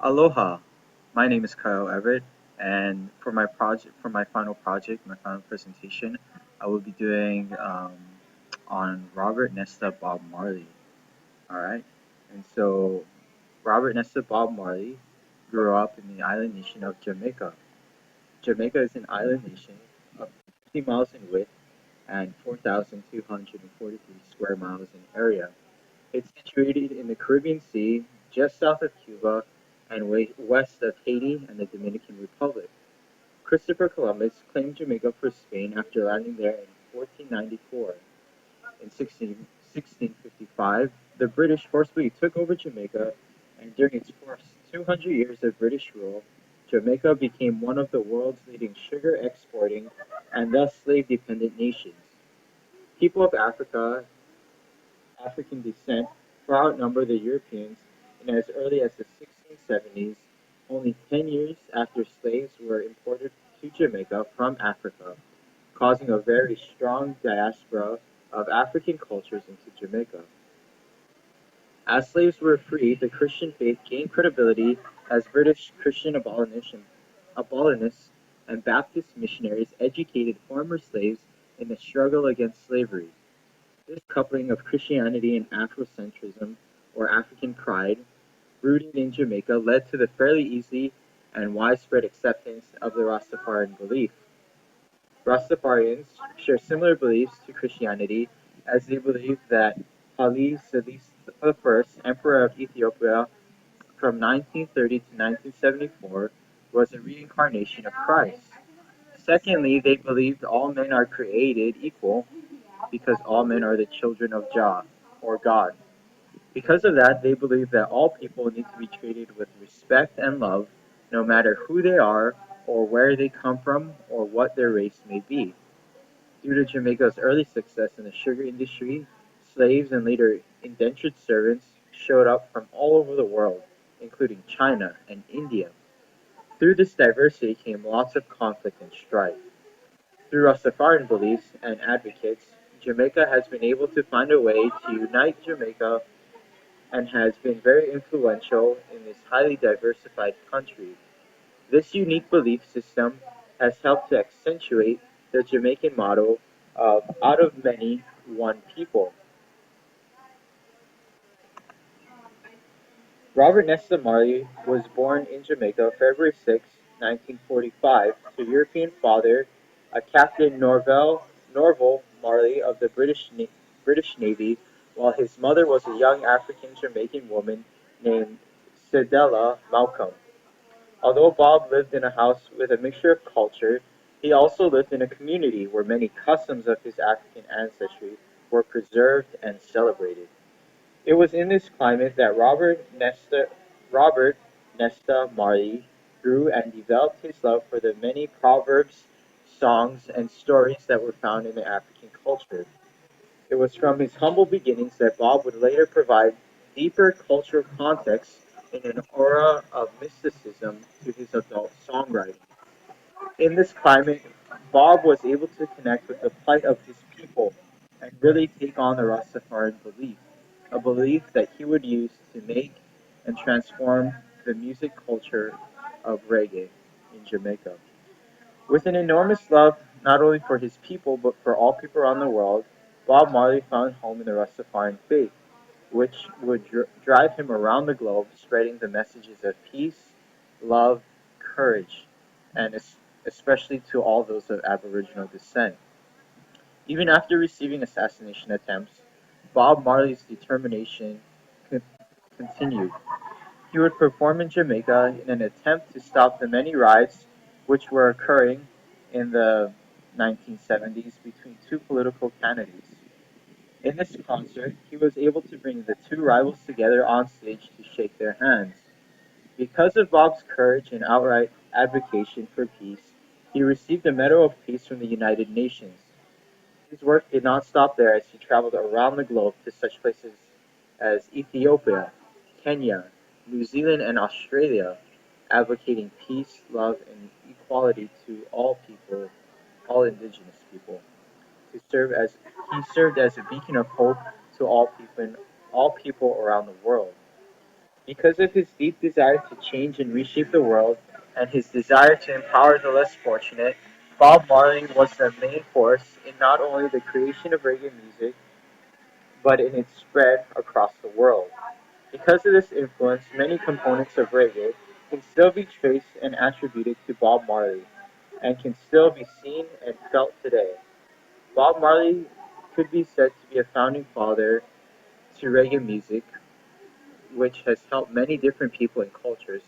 Aloha. My name is Kyle Everett, and for my final project, my final presentation, I will be doing on Robert Nesta Bob Marley. All right, and so Robert Nesta Bob Marley grew up in the island nation of Jamaica. Jamaica is an island nation of 50 miles in width and 4,243 square miles in area. It's situated in the Caribbean Sea, just south of Cuba and west of Haiti and the Dominican Republic. Christopher Columbus claimed Jamaica for Spain after landing there in 1494. In 1655, the British forcibly took over Jamaica, and during its first 200 years of British rule, Jamaica became one of the world's leading sugar exporting and thus slave dependent nations. People of African descent far outnumber the Europeans, and as early as the 1670s, only 10 years after slaves were imported to Jamaica from Africa, causing a very strong diaspora of African cultures into Jamaica. As slaves were freed, the Christian faith gained credibility as British Christian abolitionists and Baptist missionaries educated former slaves in the struggle against slavery. This coupling of Christianity and Afrocentrism, or African pride, rooted in Jamaica, led to the fairly easy and widespread acceptance of the Rastafarian belief. Rastafarians share similar beliefs to Christianity, as they believe that Haile Selassie I, Emperor of Ethiopia from 1930 to 1974, was a reincarnation of Christ. Secondly, they believed all men are created equal because all men are the children of Jah, or God. Because of that, they believe that all people need to be treated with respect and love, no matter who they are, or where they come from, or what their race may be. Due to Jamaica's early success in the sugar industry, slaves and later indentured servants showed up from all over the world, including China and India. Through this diversity came lots of conflict and strife. Through Rastafarian beliefs and advocates, Jamaica has been able to find a way to unite Jamaica and has been very influential in this highly diversified country. This unique belief system has helped to accentuate the Jamaican motto of out of many, one people. Robert Nesta Marley was born in Jamaica February 6, 1945, to European father, a Captain Norval Marley of the British Navy, while his mother was a young African Jamaican woman named Cedella Malcolm. Although Bob lived in a house with a mixture of culture, he also lived in a community where many customs of his African ancestry were preserved and celebrated. It was in this climate that Robert Nesta Marley grew and developed his love for the many proverbs, songs, and stories that were found in the African culture. It was from his humble beginnings that Bob would later provide deeper cultural context in an aura of mysticism to his adult songwriting. In this climate, Bob was able to connect with the plight of his people and really take on the Rastafarian belief, a belief that he would use to make and transform the music culture of reggae in Jamaica. With an enormous love not only for his people but for all people around the world, Bob Marley found home in the Rastafarian faith, which would drive him around the globe, spreading the messages of peace, love, courage, and especially to all those of Aboriginal descent. Even after receiving assassination attempts, Bob Marley's determination con- continued. He would perform in Jamaica in an attempt to stop the many riots which were occurring in the 1970s between two political candidates. In this concert, he was able to bring the two rivals together on stage to shake their hands. Because of Bob's courage and outright advocacy for peace, he received a Medal of Peace from the United Nations. His work did not stop there as he traveled around the globe to such places as Ethiopia, Kenya, New Zealand, and Australia, advocating peace, love, and equality to all people, all indigenous people. To serve as He served as a beacon of hope to all people around the world. Because of his deep desire to change and reshape the world, and his desire to empower the less fortunate, Bob Marley was the main force in not only the creation of reggae music, but in its spread across the world. Because of this influence, many components of reggae can still be traced and attributed to Bob Marley, and can still be seen and felt today. Bob Marley could be said to be a founding father to reggae music, which has helped many different people and cultures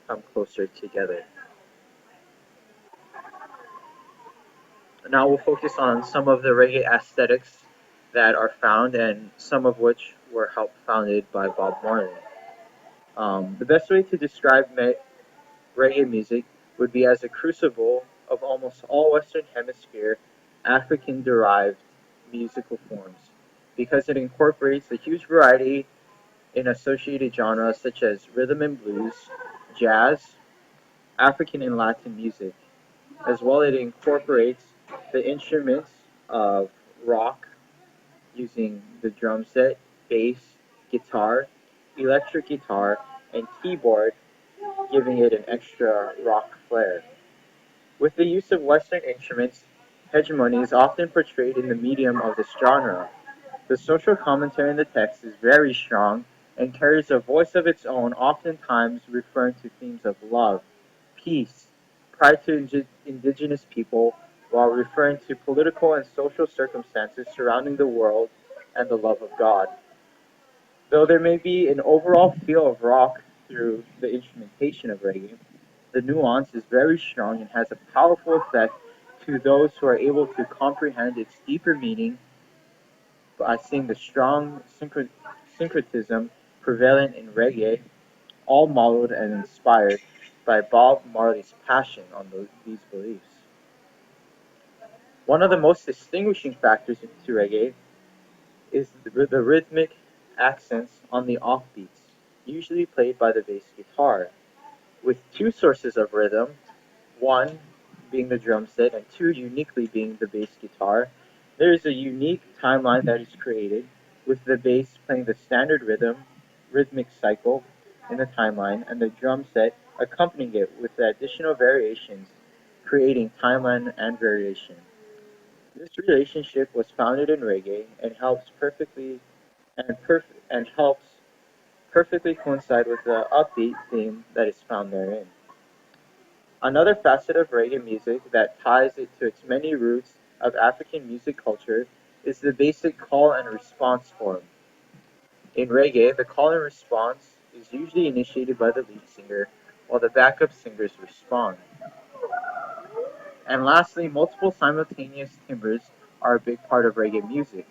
come closer together. Now we'll focus on some of the reggae aesthetics that are found, and some of which were helped founded by Bob Marley. The best way to describe reggae music would be as a crucible of almost all Western Hemisphere African derived musical forms, because it incorporates a huge variety in associated genres such as rhythm and blues, jazz, African and Latin music. As well, it incorporates the instruments of rock using the drum set, bass, guitar, electric guitar, and keyboard, giving it an extra rock flair. With the use of Western instruments, hegemony is often portrayed in the medium of this genre. The social commentary in the text is very strong and carries a voice of its own, oftentimes referring to themes of love, peace, pride to indigenous people, while referring to political and social circumstances surrounding the world and the love of God. Though there may be an overall feel of rock through the instrumentation of reggae, the nuance is very strong and has a powerful effect to those who are able to comprehend its deeper meaning by seeing the strong syncretism prevalent in reggae, all modeled and inspired by Bob Marley's passion on these beliefs. One of the most distinguishing factors into reggae is the rhythmic accents on the offbeats, usually played by the bass guitar, with two sources of rhythm, one being the drum set and two uniquely being the bass guitar. There is a unique timeline that is created with the bass playing the standard rhythmic cycle in the timeline, and the drum set accompanying it with the additional variations, creating timeline and variation. This relationship was founded in reggae and helps perfectly coincide with the upbeat theme that is found therein. Another facet of reggae music that ties it to its many roots of African music culture is the basic call and response form. In reggae, the call and response is usually initiated by the lead singer, while the backup singers respond. And lastly, multiple simultaneous timbres are a big part of reggae music.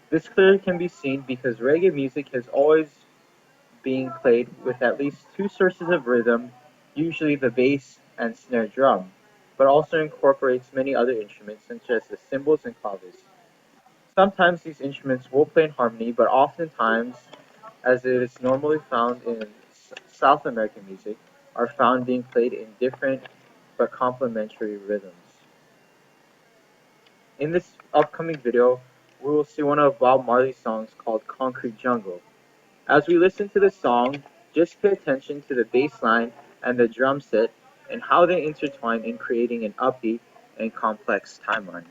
This clearly can be seen because reggae music has always been played with at least two sources of rhythm, usually the bass and snare drum, but also incorporates many other instruments such as the cymbals and claves. Sometimes these instruments will play in harmony, but oftentimes, as it is normally found in South American music, are found being played in different but complementary rhythms. In this upcoming video, we will see one of Bob Marley's songs called Concrete Jungle. As we listen to the song, just pay attention to the bass line and the drum set and how they intertwine in creating an upbeat and complex timeline.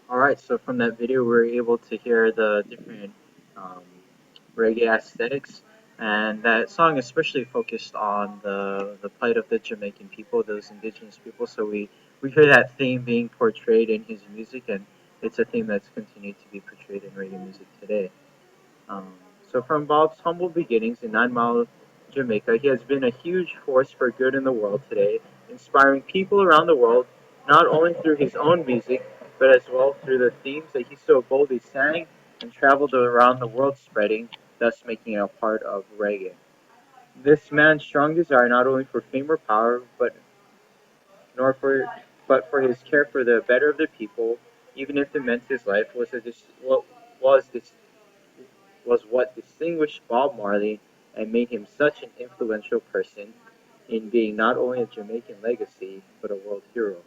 All right, so from that video, we were able to hear the different um, reggae aesthetics, and that song especially focused on the plight of the Jamaican people, those indigenous people. So we hear that theme being portrayed in his music, and it's a theme that's continued to be portrayed in reggae music today. Um, so from Bob's humble beginnings in Nine Mile, Jamaica, he has been a huge force for good in the world today, inspiring people around the world not only through his own music, but as well through the themes that he so boldly sang and traveled around the world spreading, thus making it a part of reggae. This man's strong desire not only for fame or power, nor for but for his care for the better of the people, even if it meant his life what was dis, was what distinguished Bob Marley and made him such an influential person in being not only a Jamaican legacy, but a world hero.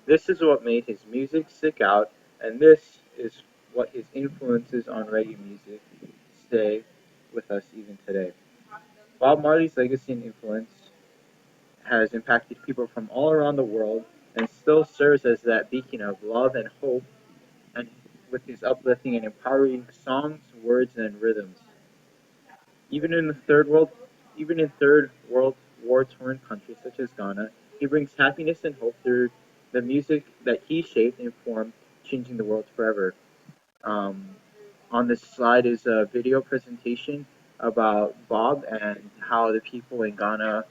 This is what made his music stick out, and this is what his influences on reggae music stay with us even today. Bob Marley's legacy and influence has impacted people from all around the world and still serves as that beacon of love and hope, and with his uplifting and empowering songs, words, and rhythms. Even in the third world, even in third world war-torn countries such as Ghana, he brings happiness and hope through the music that he shaped and formed, changing the world forever. Um, on this slide is a video presentation about Bob and how the people in Ghana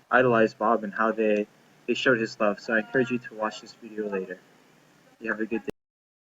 idolized Bob and how they showed his love. So I encourage you to watch this video later. You have a good day.